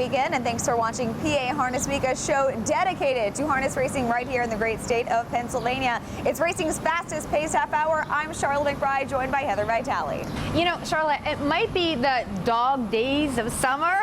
weekend, and thanks for watching PA Harness Week, a show dedicated to harness racing right here in the great state of Pennsylvania. It's racing's fastest paced half hour. I'm Charlotte McBride, joined by Heather Vitale. You know, Charlotte, it might be the dog days of summer,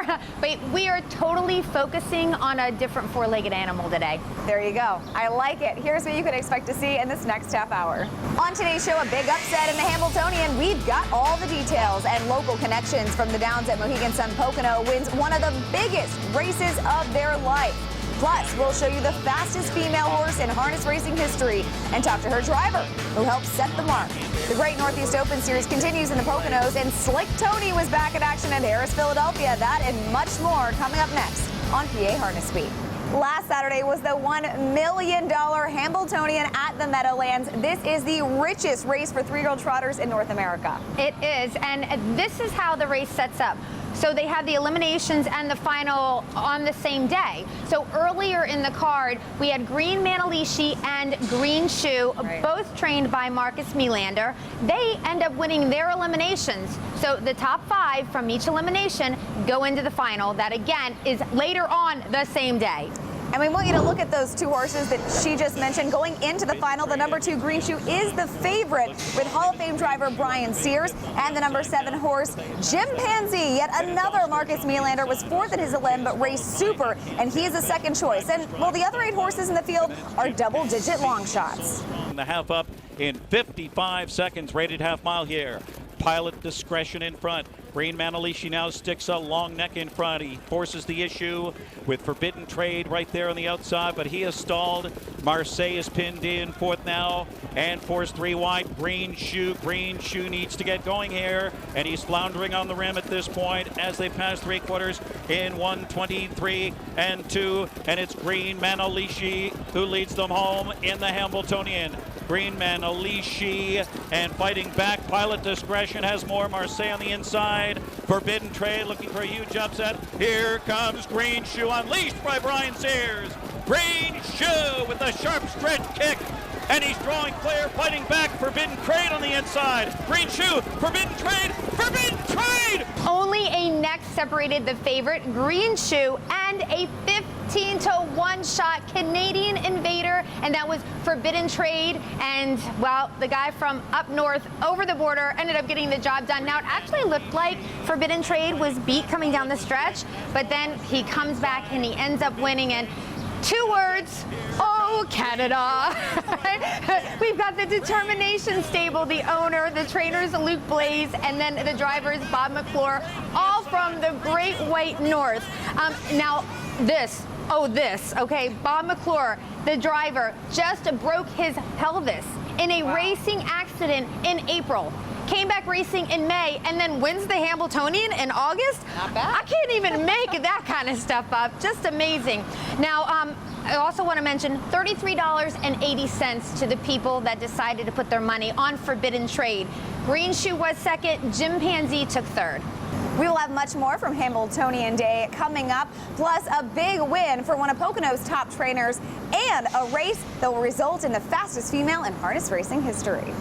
but we are totally focusing on a different four-legged animal today. There you go. I like it. Here's what you can expect to see in this next half hour. On today's show, a big upset in the Hamiltonian. We've got all the details and local connections from the Downs at Mohegan Sun Pocono wins one of the biggest races of their life. Plus, we'll show you the fastest female horse in harness racing history and talk to her driver, who helped set the mark. The Great Northeast Open Series continues in the Poconos, and Slick Tony was back in action at Harris, Philadelphia. That and much more coming up next on PA Harness Week. Last Saturday was the $1 million Hamiltonian at the Meadowlands. This is the richest race for three-year-old trotters in North America. It is, and this is how the race sets up. So they have the eliminations and the final on the same day. So earlier in the card, we had Green Manalishi and Green Shoe, both trained by Marcus Melander. They end up winning their eliminations. So the top 5 from each elimination go into the final. That again is later on the same day. And we want you to look at those two horses that she just mentioned. Going into the final, the number 2 Green Shoe is the favorite with Hall of Fame driver Brian Sears, and the number 7 horse Chimpanzee. Yet another Marcus Melander was 4th in his elim, but raced super, and he is a second choice. And well, the other 8 horses in the field are double-digit long shots. The half up in 55 seconds, rated half mile here. Pilot Discretion in front. Green Manalishi now sticks a long neck in front. He forces the issue with Forbidden Trade right there on the outside, but he has stalled. Marseille is pinned in 4th now and forced 3 wide. Green Shoe needs to get going here, and he's floundering on the rim at this point as they pass 3/4 in 1:23 and 2, and it's Green Manalishi who leads them home in the Hamiltonian. Green Manalishi and fighting back. Pilot Discretion has more. Marseille on the inside. Forbidden Trade looking for a huge upset. Here comes Green Shoe, unleashed by Brian Sears. Green Shoe with a sharp stretch kick, and he's drawing clear, fighting back. Forbidden Trade on the inside. Green Shoe, Forbidden Trade, Forbidden Trade! Only a neck separated the favorite, Green Shoe, and a 15-to-1 shot Canadian Invader, and that was Forbidden Trade. And well, the guy from up north over the border ended up getting the job done. Now it actually looked like Forbidden Trade was beat coming down the stretch, but then he comes back and he ends up winning. And 2 words, oh, Canada. We've got the Determination stable, the owner, the trainers, Luke Blaze, and then the drivers, Bob McClure, all from the Great White North. Now, okay, Bob McClure, the driver, just broke his pelvis in a racing accident in April. Came back racing in May and then wins the Hamiltonian in August. Not bad. I can't even make that kind of stuff up. Just amazing. Now, I also want to mention $33.80 to the people that decided to put their money on Forbidden Trade. Green Shoe was 2nd, Chimpanzee took 3rd. We will have much more from Hamiltonian Day coming up, plus a big win for one of Pocono's top trainers and a race that will result in the fastest female in harness racing history.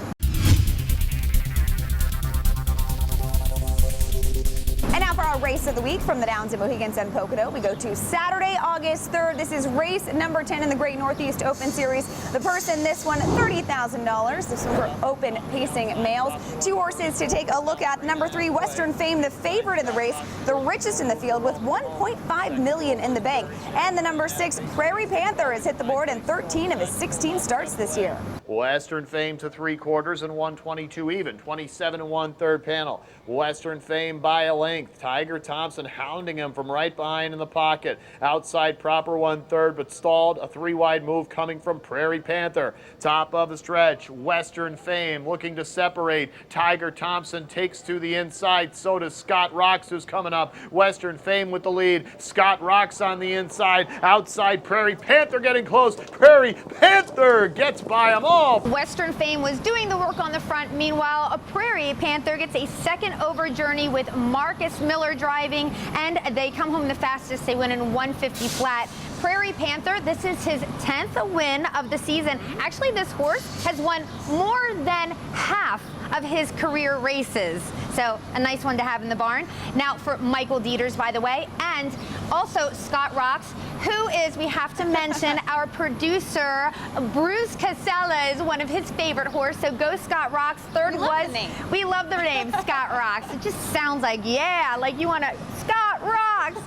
And now for our race of the week from the Downs at Mohegan Sun Pocono, we go to Saturday, August 3rd. This is race number 10 in the Great Northeast Open Series. The purse in this one, $30,000. This one for open pacing males. 2 horses to take a look at. Number 3, Western Fame, the favorite in the race, the richest in the field with $1.5 million in the bank. And the number 6, Prairie Panther, has hit the board in 13 of his 16 starts this year. Western Fame to 3/4 and 122 even. 27 1/3 panel. Western Fame by a length. Tiger Thompson hounding him from right behind in the pocket. Outside proper 1/3, but stalled. A 3-wide move coming from Prairie Panther. Top of the stretch. Western Fame looking to separate. Tiger Thompson takes to the inside. So does Scott Rocks, who's coming up. Western Fame with the lead. Scott Rocks on the inside. Outside Prairie Panther getting close. Prairie Panther gets by them all. Western Fame was doing the work on the front. Meanwhile, a Prairie Panther gets a 2nd over journey with Marcus Miller driving, and they come home the fastest. They win in 150 flat. Prairie Panther, this is his 10th win of the season. Actually, this horse has won more than half of his career races. So a nice one to have in the barn. Now for Michael Dieters, by the way, and also Scott Rocks, who is, we have to mention, our producer, Bruce Casella is one of his favorite horses. So go Scott Rocks. Third was, we love the name Scott Rocks. It just sounds like, yeah, like you want to, Scott Rocks.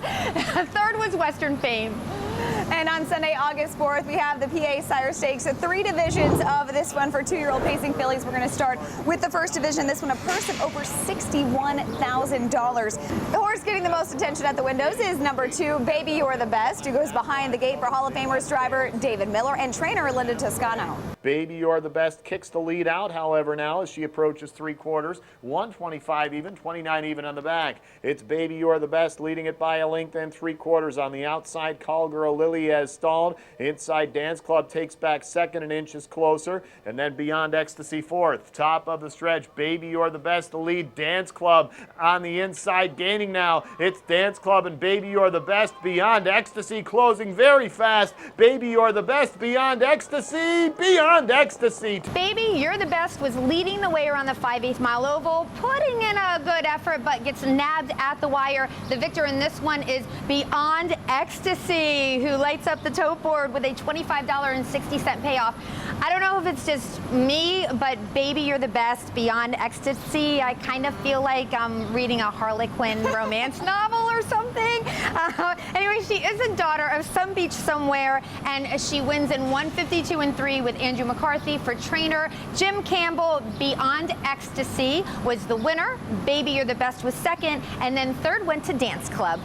Third was Western Fame. And on Sunday, August 4th, we have the PA Sire Stakes. So 3 divisions of this one for 2-year-old pacing fillies. We're going to start with the first division. This one, a purse of over $61,000. The horse getting the most attention at the windows is number 2, Baby You're the Best, who goes behind the gate for Hall of Famers driver David Miller and trainer Linda Toscano. Baby You're the Best kicks the lead out, however, now as she approaches 3/4, 125 even, 29 even on the back. It's Baby You're the Best leading it by a length and 3/4 on the outside. Call Girl Lily has stalled. Inside Dance Club takes back second and inches closer, and then Beyond Ecstasy fourth. Top of the stretch, Baby You're the Best to lead. Dance Club on the inside gaining now. It's Dance Club and Baby You're the Best. Beyond Ecstasy closing very fast. Baby You're the Best, Beyond Ecstasy, Beyond Ecstasy. Baby You're the Best was leading the way around the 5/8 mile oval, putting in a good effort, but gets nabbed at the wire. The victor in this one is Beyond Ecstasy, who lights up the tote board with a $25.60 payoff. I don't know if it's just me, but Baby You're the Best, Beyond Ecstasy, I kind of feel like I'm reading a Harlequin romance novel or something. Anyway, she is a daughter of Some Beach Somewhere, and she wins in 152-3 with Andrew McCarthy for trainer Jim Campbell. Beyond Ecstasy was the winner. Baby You're the Best was second, and then third went to Dance Club.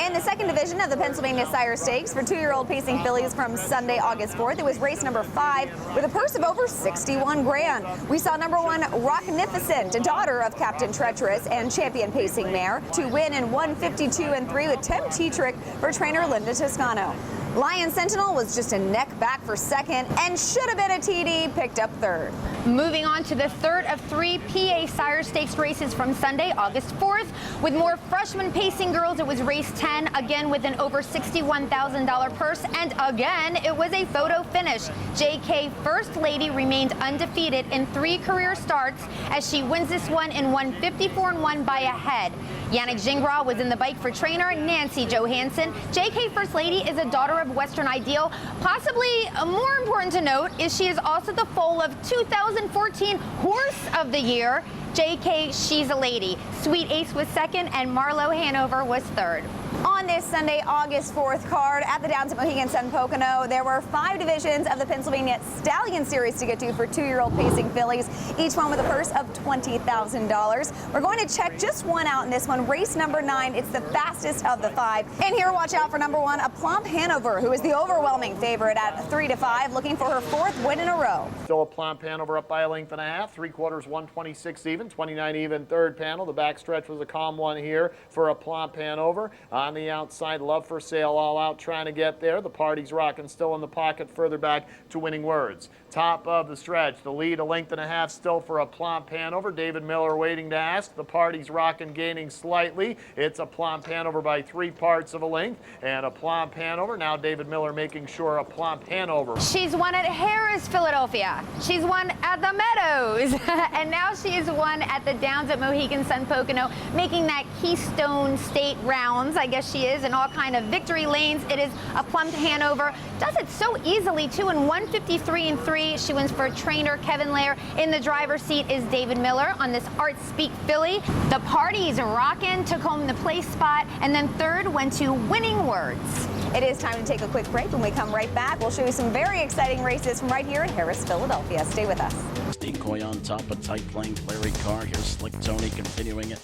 In the second division of the Pennsylvania Sire Stakes for 2-year-old pacing fillies from Sunday, August 4th, it was race number 5 with a purse of over $61,000. We saw number 1, Rocknificent, a daughter of Captain Treacherous and champion pacing mare, to win in 152-3 with Tim Tetrick for trainer Linda Toscano. Lion Sentinel was just a neck back for second and should have been a TD, picked up third. Moving on to the third of 3 PA Sire Stakes races from Sunday, August 4th. With more freshman pacing girls, it was race 10, again with an over $61,000 purse, and again, it was a photo finish. JK First Lady remained undefeated in 3 career starts as she wins this one in 154-1 by a head. Yannick Gingras was in the bike for trainer Nancy Johansson. JK First Lady is a daughter of Western Ideal. Possibly more important to note is she is also the foal of 2014 Horse of the Year. JK, She's a Lady. Sweet Ace was second, and Marlowe Hanover was third. On this Sunday, August 4th card at the Downs at Mohegan Sun Pocono, there were 5 divisions of the Pennsylvania Stallion Series to get to for 2-year-old pacing fillies, each one with a purse of $20,000. We're going to check just one out in this one, race number 9. It's the fastest of the 5. And here, watch out for number 1, A Plump Hanover, who is the overwhelming favorite at 3-5, looking for her 4th win in a row. Still A Plump Hanover up by a length and a half, 3/4, 126 even, 29 even, third panel. The backstretch was a calm one here for A Plump Hanover. On the outside, Love for Sale all out trying to get there. The Party's Rockin' still in the pocket further back to Winning Words. Top of the stretch, the lead a length and a half still for A Plump Hanover. David Miller waiting to ask. The Party's Rockin' gaining slightly. It's A Plump Hanover by 3/4 of a length. And A Plump Hanover, now David Miller making sure A Plump Hanover. She's won at Harris, Philadelphia. She's won at the Meadows. And now she is won at the Downs at Mohegan Sun Pocono, making that Keystone State rounds. I guess she is in all kind of victory lanes. It is A Plump Hanover. Does it so easily, too, in 153-3. She wins for trainer Kevin Lair. In the driver's seat is David Miller on this Art Speak filly. The Party's Rockin' took home the place spot, and then third went to Winning Words. It is time to take a quick break. When we come right back, we'll show you some very exciting races from right here in Harris, Philadelphia. Stay with us. Decoy on top, a tight playing Clary car. Here's Slick Tony continuing it.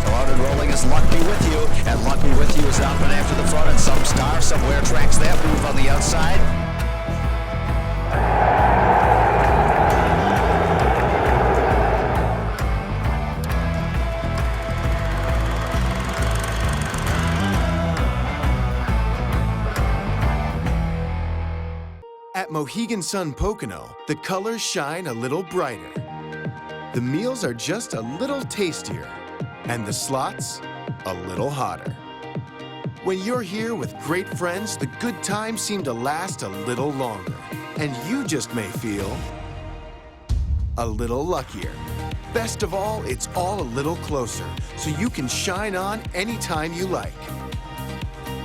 Started rolling is Luck Be With You, and Luck Be With You is out and after the front, and Some Star somewhere tracks that move on the outside. At Mohegan Sun Pocono, the colors shine a little brighter. The meals are just a little tastier, and the slots a little hotter. When you're here with great friends, the good times seem to last a little longer, and you just may feel a little luckier. Best of all, it's all a little closer, so you can shine on anytime you like.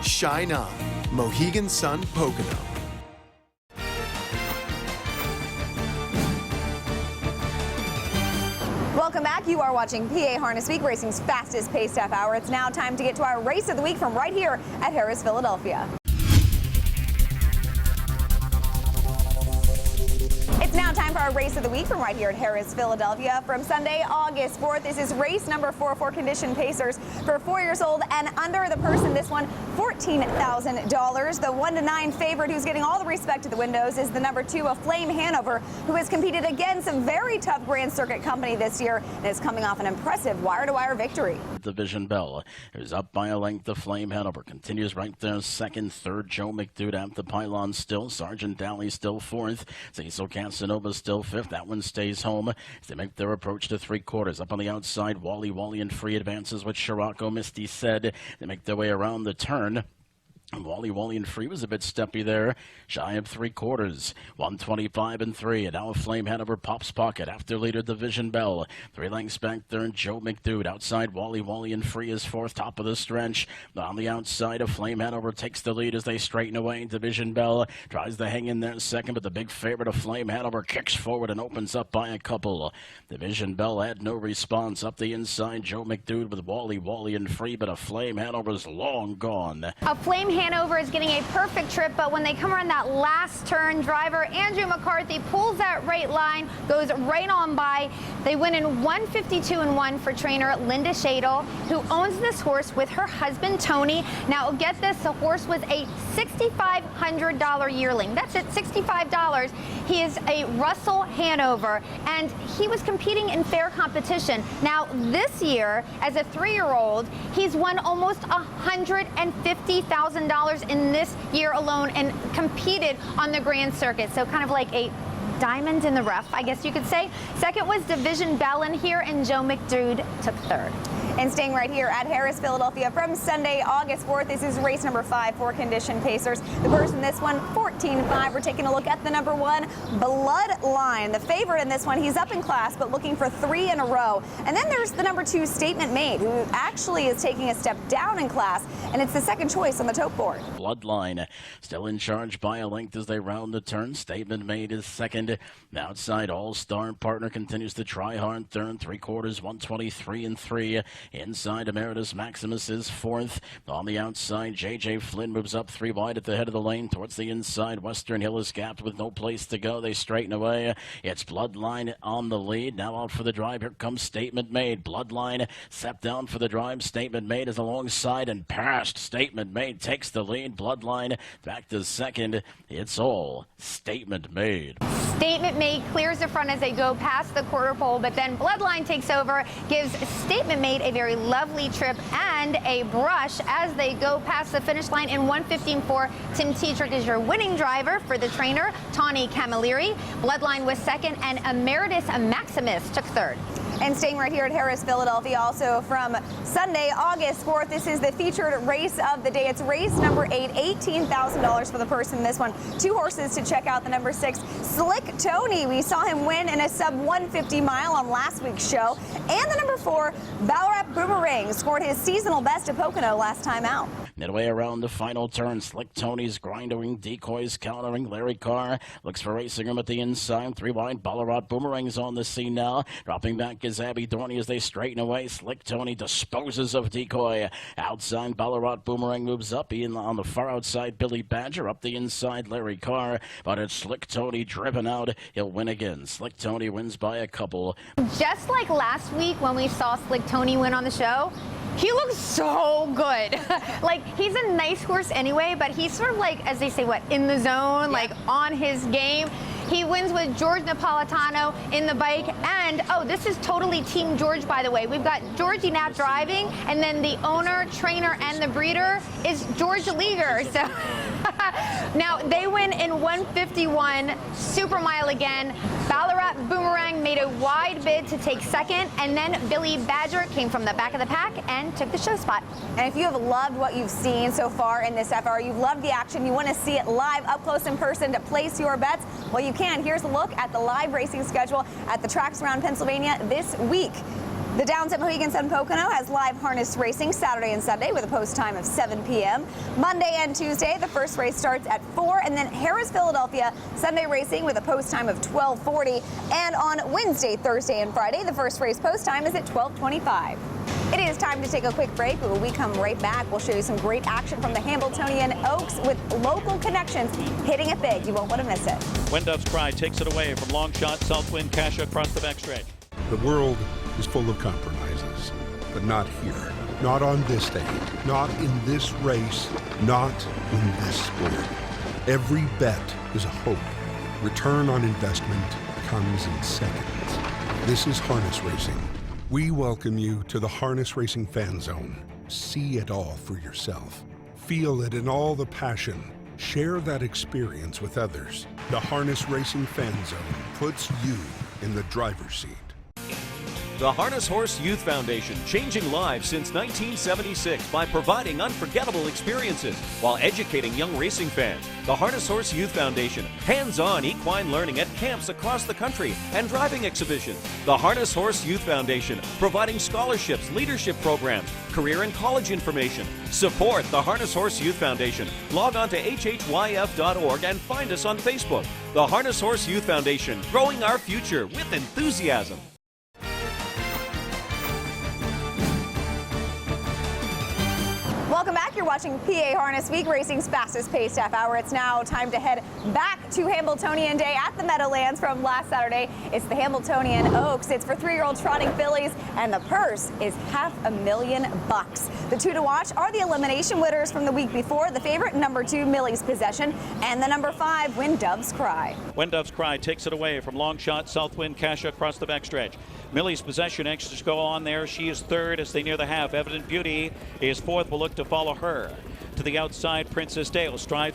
Shine on, Mohegan Sun Pocono. Welcome back. You are watching PA Harness Week, racing's fastest paced half hour. It's now time to get to our race of the week from right here at Harris, Philadelphia. It's now time for our race of the week from right here at Harris, Philadelphia. From Sunday, August 4th, this is race number 4 for Condition Pacers for 4 years old and under. The person, this one, $14,000. The 1-9 favorite who's getting all the respect at the windows is the number 2, a Flame Hanover, who has competed against some very tough Grand Circuit company this year and is coming off an impressive wire-to-wire victory. Division Bell is up by a length. The Flame Hanover continues right there. Second, third, Joe McDude at the pylon still. Sergeant Daly still fourth. Cecil Casanova still fifth. That one stays home as they make their approach to three-quarters. Up on the outside, Wally and Free advances with Scharton. Misty said they make their way around the turn. Wally and Free was a bit steppy there, shy of three-quarters. 125 and 3, and now a Flame Hanover pops pocket after leader Division Bell. 3 lengths back there, and Joe McDude outside. Wally and Free is fourth, top of the stretch. On the outside, a Flame Hanover takes the lead as they straighten away. Division Bell tries to hang in there second, but the big favorite of Flame Hanover kicks forward and opens up by a couple. Division Bell had no response. Up the inside, Joe McDude with Wally and Free, but a Flame Hanover's long gone. A Flame Hanover is getting a perfect trip, but when they come around that last turn, driver Andrew McCarthy pulls that right line, goes right on by. They win in 152-1 for trainer Linda Shadle, who owns this horse with her husband Tony. Now get this, the horse was a $6,500 yearling. That's it, $65. He is a Russell Hanover, and he was competing in fair competition. Now this year, as a 3-year-old, he's won almost $150,000 in this year alone and competed on the Grand Circuit. So kind of like a diamond in the rough, I guess you could say. Second was Division Bell in here, and Joe McDude took third. And staying right here at Harris, Philadelphia, from Sunday, August 4th, this is race number 5 for Condition Pacers. The person, this one, 14-5. We're taking a look at the number 1, Bloodline. The favorite in this one, he's up in class, but looking for 3 in a row. And then there's the number 2, Statement Made, who actually is taking a step down in class, and it's the second choice on the tote board. Bloodline still in charge by a length as they round the turn. Statement Made is second. Outside, All-Star Partner continues to try hard. Third, three-quarters, 123 and 3. Inside, Emeritus Maximus is fourth. On the outside, J.J. Flynn moves up 3 wide at the head of the lane. Towards the inside, Western Hill is gapped with no place to go. They straighten away. It's Bloodline on the lead. Now out for the drive. Here comes Statement Made. Bloodline set down for the drive. Statement Made is alongside and passed. Statement Made takes the lead. Bloodline back to second. It's all Statement Made. Statement Made clears the front as they go past the quarter pole, but then Bloodline takes over, gives Statement Made a very lovely trip and a brush as they go past the finish line in 1:15.4. Tim Tetrick is your winning driver for the trainer, Tawny Camilleri. Bloodline was second, and Emeritus Maximus took third. And staying right here at Harris, Philadelphia, also from Sunday, August 4th, this is the featured race of the day. It's race number 8, $18,000 for the person in this one. 2 horses to check out. The number 6, Slick Tony. We saw him win in a sub-150 mile on last week's show. And the number 4, Ballarat Boomerang, scored his seasonal best at Pocono last time out. Midway around the final turn, Slick Tony's grinding, decoys countering. Larry Carr looks for racing room at the inside. 3 wide, Ballarat Boomerang's on the scene now. Dropping back is Abby Dorney as they straighten away. Slick Tony disposes of decoy. Outside, Ballarat Boomerang moves up. Ian on the far outside, Billy Badger. Up the inside, Larry Carr. But it's Slick Tony driven out. He'll win again. Slick Tony wins by a couple. Just like last week when we saw Slick Tony win on the show, he looks so good. Like, he's a nice horse anyway, but he's sort of like, as they say, what, in the zone, like on his game. He wins with George Napolitano in the bike. And, oh, this is totally Team George, by the way. We've got Georgie Knapp driving, and then the owner, trainer, and the breeder is George Leaguer. So now they win in 151 super mile again. Ballarat Boomerang made a wide bid to take second, and then Billy Badger came from the back of the pack and took the show spot. And if you have loved what you've seen so far in this FR, you've loved the action, you want to see it live up close in person to place your bets, well, you can. Here's a look at the live racing schedule at the tracks around Pennsylvania this week. The Downs at Mohegan Sun Pocono has live harness racing Saturday and Sunday with a post time of 7 p.m. Monday and Tuesday, the first race starts at 4, and then Harris, Philadelphia, Sunday racing with a post time of 12:40. And on Wednesday, Thursday, and Friday, the first race post time is at 12:25. It is time to take a quick break, but when we come right back, we'll show you some great action from the Hamiltonian Oaks with local connections hitting it big. You won't want to miss it. When Doves Cry takes it away from long shot Southwind Kasha across the backstretch. The world is full of compromises, but not here. Not on this day. Not in this race. Not in this sport. Every bet is a hope. Return on investment comes in seconds. This is harness racing. We welcome you to the Harness Racing Fan Zone. See it all for yourself. Feel it in all the passion. Share that experience with others. The Harness Racing Fan Zone puts you in the driver's seat. The Harness Horse Youth Foundation, changing lives since 1976 by providing unforgettable experiences while educating young racing fans. The Harness Horse Youth Foundation, hands-on equine learning at camps across the country and driving exhibitions. The Harness Horse Youth Foundation, providing scholarships, leadership programs, career and college information. Support the Harness Horse Youth Foundation. Log on to hhyf.org and find us on Facebook. The Harness Horse Youth Foundation, growing our future with enthusiasm. Welcome back. You're watching PA Harness Week, racing's fastest paced half hour. It's now time to head back to Hamiltonian Day at the Meadowlands from last Saturday. It's the Hamiltonian Oaks. It's for 3-year-old trotting fillies, and the purse is $500,000. The two to watch are the elimination winners from the week before, the favorite number 2, Millie's Possession, and the number 5, When Doves Cry. When Doves Cry takes it away from long shot Southwind Kasha across the backstretch. Millie's Possession extras go on there. She is third as they near the half. Evident Beauty is fourth. We'll look to follow her. To the outside, Princess Dale. Stride,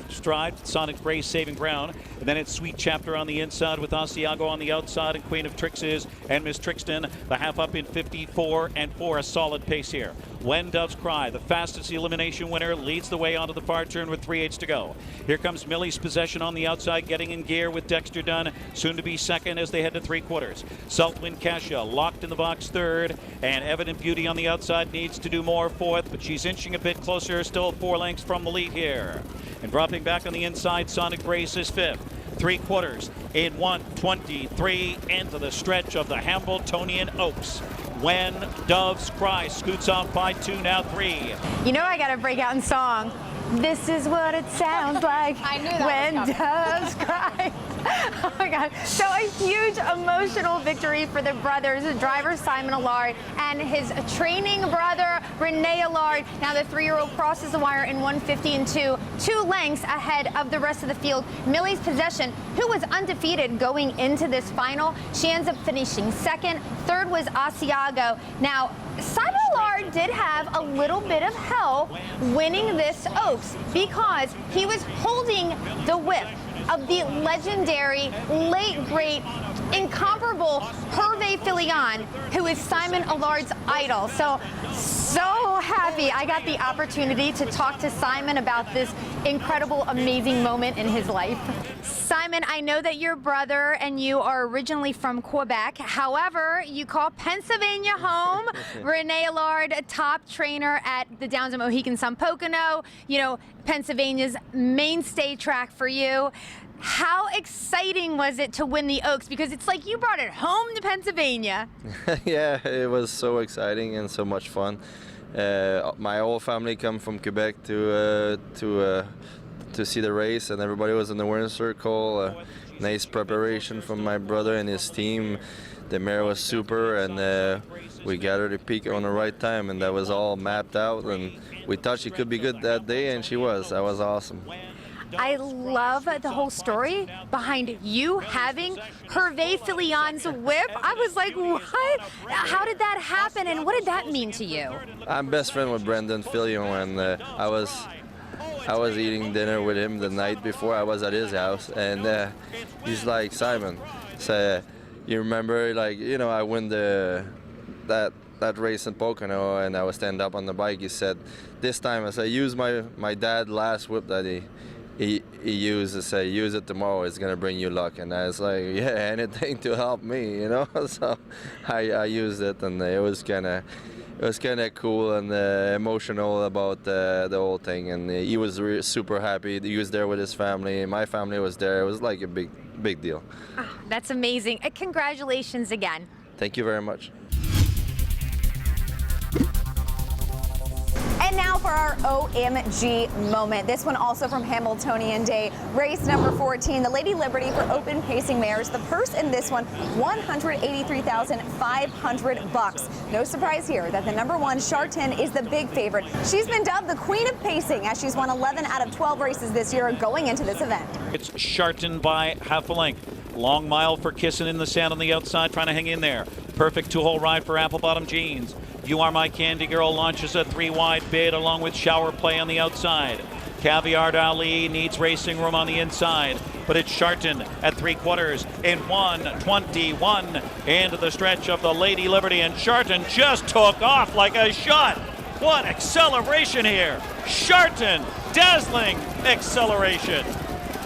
Sonic Grace saving ground. And then it's Sweet Chapter on the inside with Asiago on the outside, and Queen of Tricks and Miss Trixton. The half up in 54 and 4. A solid pace here. When Doves Cry, the fastest elimination winner, leads the way onto the far turn with 3/8 to go. Here comes Millie's Possession on the outside, getting in gear with Dexter Dunn, soon to be second as they head to 3/4. Southwind Kasha locked in the box third, and Evident Beauty on the outside needs to do more fourth, but she's inching a bit closer, still 4 lengths from the lead here. And dropping back on the inside, Sonic Grace is fifth. 3/4 in 1:23 into the stretch of the Hamiltonian Oaks. When Doves Cry scoots off by 2, now 3. You know I gotta break out in song. This is what it sounds like I knew that when was doves cry. Oh my God. So a huge emotional victory for the brothers, driver Simon Allard and his training brother Renee Allard. Now the 3-year-old crosses the wire in 1:50 and 2 lengths ahead of the rest of the field. Millie's Possession, who was undefeated going into this final, she ends up finishing second. Third was Asiago. Now Simon Allard did have a little bit of help winning this Oaks because he was holding the whip of the legendary, late great, incomparable Hervé Filion, who is Simon Allard's idol. So happy I got the opportunity to talk to Simon about this incredible, amazing moment in his life. Simon, I know that your brother and you are originally from Quebec. However, you call Pennsylvania home. Renee Allard, a top trainer at the Downs at Mohegan Sun Pocono, you know, Pennsylvania's mainstay track for you. How exciting was it to win the Oaks? Because it's like you brought it home to Pennsylvania. Yeah, it was so exciting and so much fun. My whole family come from Quebec to see the race, and everybody was in the winner's circle. Nice preparation from my brother and his team. The mare was super, and we got her to peak on the right time, and that was all mapped out. And we thought she could be good that day, and she was. That was awesome. I love the whole story behind you having Hervé Filion's whip. I was like, what? How did that happen, and what did that mean to you? I'm best friend with Brendan Filion, and I was eating dinner with him the night before. I was at his house, and he's like, Simon, you remember, like, you know, I win that race in Pocono, and I was standing up on the bike. He said, this time, I said, use my dad's last whip that he used to say, use it tomorrow, it's gonna bring you luck. And I was like, yeah, anything to help me, you know. So I used it, and it was kind of cool and emotional about the whole thing. And he was super happy. He was there with his family. My family was there. It was like a big deal. Oh, that's amazing. Congratulations again. Thank you very much. And now for our OMG moment. This one also from Hamiltonian Day. Race number 14, the Lady Liberty for open pacing mares. The purse in this one, $183,500. No surprise here that the number 1, Scharton, is the big favorite. She's been dubbed the Queen of Pacing as she's won 11 out of 12 races this year going into this event. It's Scharton by half a length. Long mile for Kissin in the sand on the outside, trying to hang in there. Perfect 2-hole ride for Apple Bottom Jeans. You Are My Candy Girl launches a 3-wide bid along with Shower Play on the outside. Caviar Ali needs racing room on the inside, but it's Scharton at 3/4 in 1:21 into the stretch of the Lady Liberty, and Scharton just took off like a shot. What acceleration here! Scharton, dazzling acceleration.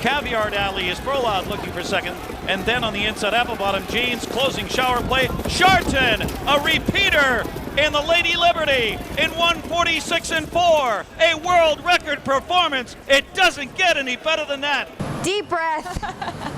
Caviar Ali is Frolov looking for second, and then on the inside, Apple Bottom Jeans closing Shower Play. Scharton, a repeater in the Lady Liberty in 1:46.4, a world record performance. It doesn't get any better than that. Deep breath.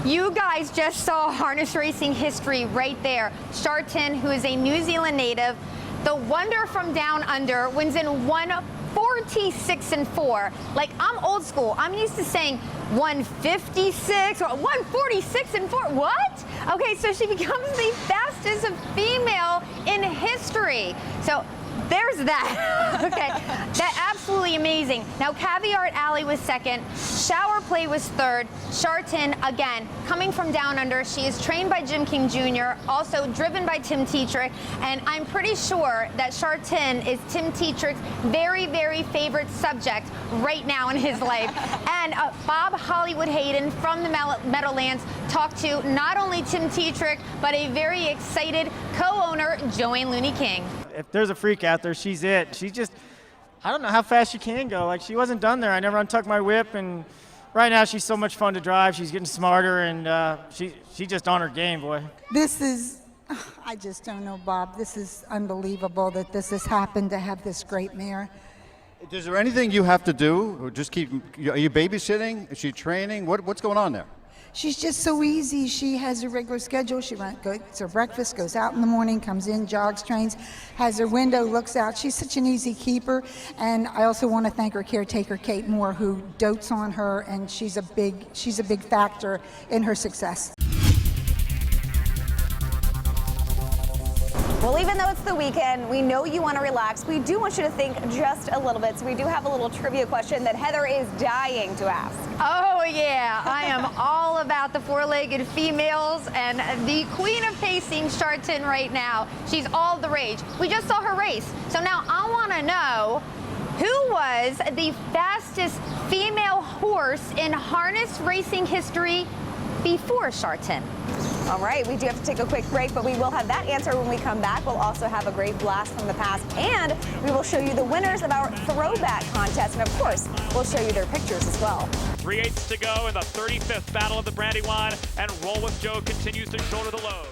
You guys just saw harness racing history right there. Scharton, who is a New Zealand native, the wonder from down under, wins in 1:46.4. Like, I'm old school. I'm used to saying 1:56 or 1:46.4. What? Okay, so she becomes the fastest female in history. So there's that. Okay, that's absolutely amazing. Now, Caviar Alley was second. Shower Play was third. Scharton, again, coming from down under. She is trained by Jim King Jr., also driven by Tim Tetrick, and I'm pretty sure that Scharton is Tim Tetrick's very, very favorite subject right now in his life. And Bob Hollywood Hayden from the Meadowlands talked to not only Tim Tetrick, but a very excited co-owner, Joanne Looney King. If there's a freak out there, she's it. She's just, I don't know how fast she can go. Like, she wasn't done there. I never untucked my whip, and right now she's so much fun to drive. She's getting smarter, and she just on her game, boy. This is, I just don't know, Bob. This is unbelievable that this has happened, to have this great mare. Is there anything you have to do, or just keep, are you babysitting? Is she training? What's going on there? She's just so easy. She has a regular schedule. She gets her breakfast, goes out in the morning, comes in, jogs, trains, has her window, looks out. She's such an easy keeper. And I also want to thank her caretaker, Kate Moore, who dotes on her, and she's a big factor in her success. Well, even though it's the weekend, we know you want to relax. We do want you to think just a little bit. So we do have a little trivia question that Heather is dying to ask. Oh, yeah. I am all about the four-legged females and the queen of pacing, Scharton, right now. She's all the rage. We just saw her race. So now I want to know, who was the fastest female horse in harness racing history before Scharton? All right, we do have to take a quick break, but we will have that answer when we come back. We'll also have a great blast from the past, and we will show you the winners of our throwback contest. And of course, we'll show you their pictures as well. 3/8 to go in the 35th battle of the Brandywine, and Roll with Joe continues to shoulder the load.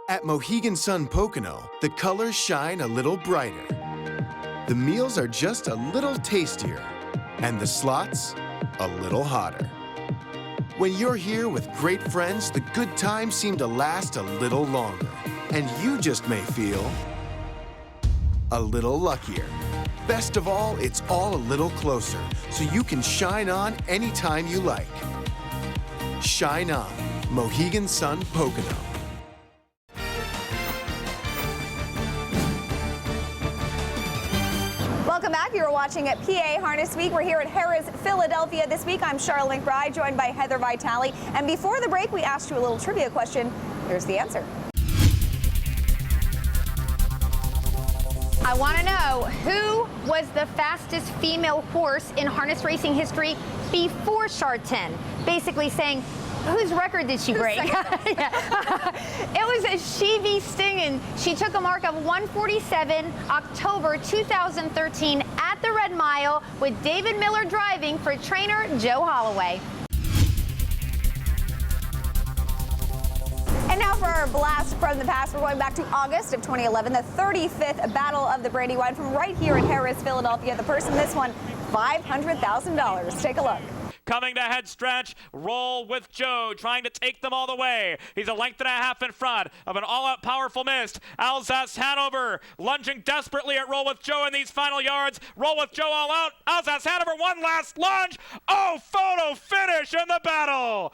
At Mohegan Sun Pocono, the colors shine a little brighter. The meals are just a little tastier, and the slots a little hotter. When you're here with great friends, the good times seem to last a little longer. And you just may feel a little luckier. Best of all, it's all a little closer, so you can shine on anytime you like. Shine on, Mohegan Sun Pocono. Welcome back. You're watching at PA Harness Week. We're here at Harrah's, Philadelphia this week. I'm Charlotte McBride, joined by Heather Vitale. And before the break, we asked you a little trivia question. Here's the answer. I want to know, who was the fastest female horse in harness racing history before Scharton? Basically saying, whose record did she break? Yeah. It was Morgan. She took a mark of 1:47 October 2013 at the Red Mile with David Miller driving for trainer Joe Holloway. And now for our blast from the past, we're going back to August of 2011, the 35th Battle of the Brandywine from right here in Harris, Philadelphia. The person this one, $500,000. Take a look. Coming to head stretch, Roll with Joe, trying to take them all the way. He's a length and a half in front of an all-out powerful mist. Alsace Hanover lunging desperately at Roll with Joe in these final yards. Roll with Joe all out. Alsace Hanover, one last lunge. Oh, photo finish in the battle.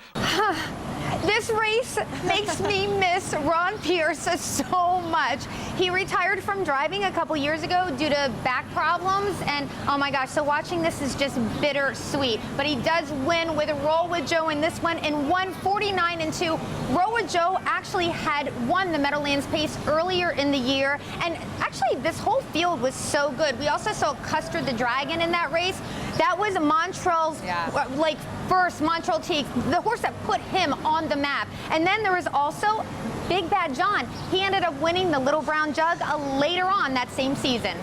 This race makes me miss Ron Pierce so much. He retired from driving a couple years ago due to back problems, and oh my gosh, so watching this is just bittersweet. But he does win with Roll with Joe in this one in 1:49.2. Roll with Joe actually had won the Meadowlands pace earlier in the year, and actually this whole field was so good. We also saw Custer the Dragon in that race. That was Montrell's first Montrell Teague, the horse that put him on the map. And then there was also Big Bad John. He ended up winning the Little Brown Jug later on that same season.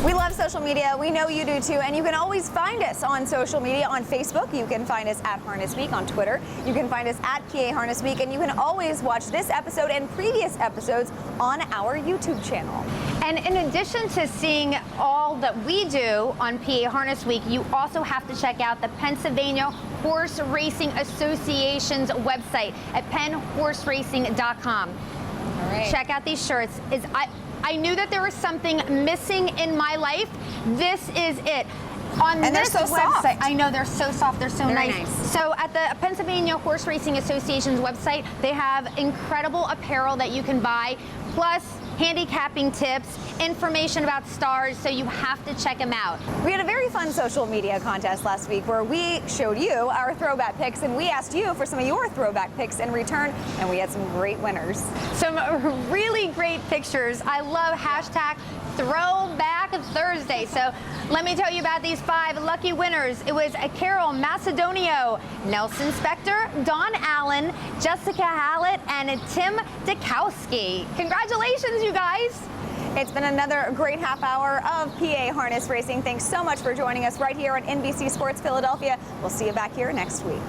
We love social media. We know you do too. And you can always find us on social media. On Facebook, you can find us at Harness Week. On Twitter, you can find us at PA Harness Week. And you can always watch this episode and previous episodes on our YouTube channel. And in addition to seeing all that we do on PA Harness Week, you also have to check out the Pennsylvania Horse Racing Association's website at pennhorseracing.com. All right. Check out these shirts. I knew that there was something missing in my life. This is it. On And this they're so website, soft. I know they're so soft, they're so Very nice. nice. So at the Pennsylvania Horse Racing Association's website, they have incredible apparel that you can buy, plus handicapping tips, information about stars, so you have to check them out. We had a very fun social media contest last week where we showed you our throwback picks and we asked you for some of your throwback picks in return, and we had some great winners. Some really great pictures. I love hashtag Throwback Thursday. So let me tell you about these 5 lucky winners. It was Carol Macedonio, Nelson Spector, Dawn Allen, Jessica Hallett, and Tim Dukowski. Congratulations, you guys. It's been another great half hour of PA Harness Racing. Thanks so much for joining us right here on NBC Sports Philadelphia. We'll see you back here next week.